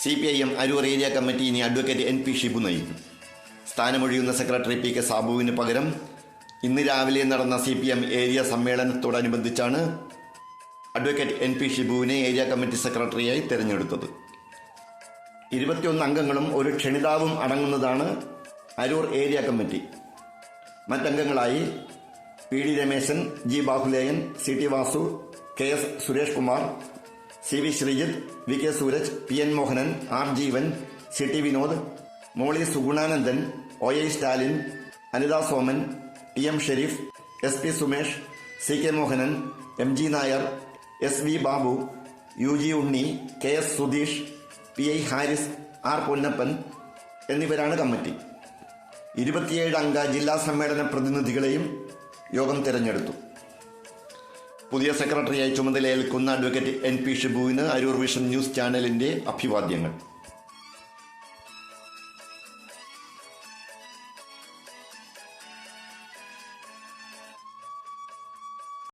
CPIM Aroor area committee ഇനി advocate NP Shibu നയിക്കും. സ്ഥാനമൊഴിയുന്ന secretary PK സാബുവിന് പകരം ഇന്ന് രാവിലെ നടന്ന CPM ഏരിയ സമ്മേളനത്തോടനുബന്ധിച്ചാണ് അഡ്വക്കേറ്റ് NP ഷിബുവിനെ ഏരിയ കമ്മിറ്റി സെക്രട്ടറിയായി തിരഞ്ഞെടുത്തത്. 21 അംഗങ്ങളും ഒരു ക്ഷണിതാവും അടങ്ങുന്നതാണ് അരൂർ ഏരിയ കമ്മിറ്റി. മറ്റംഗങ്ങളായി PD Rameshan, G Bahuleyan, CT Vasu, KS Suresh Kumar, CV Sreejith, VK Sooraj, PN Mohanan, R Jeevan, CT Vinod, Molly Sugunanandan, OI Stalin, Anitha Soman, TM Sherif, SP Sumesh, CK Mohanan, MG Nair, SV Babu, UG Unni, KS Sudheesh, PI Haris, R Ponnappan എന്നിവരാണ് കമ്മിറ്റി. 27 അംഗ ജില്ലാ സമ്മേളന പ്രതിനിധികളെയും യോഗം തിരഞ്ഞെടുത്തു. പുതിയ സെക്രട്ടറിയായി ചുമതലയേൽക്കുന്ന അഡ്വക്കേറ്റ് NP ഷിബുവിന് അരൂർ വിഷൻ ന്യൂസ് ചാനലിന്റെ അഭിവാദ്യങ്ങൾ.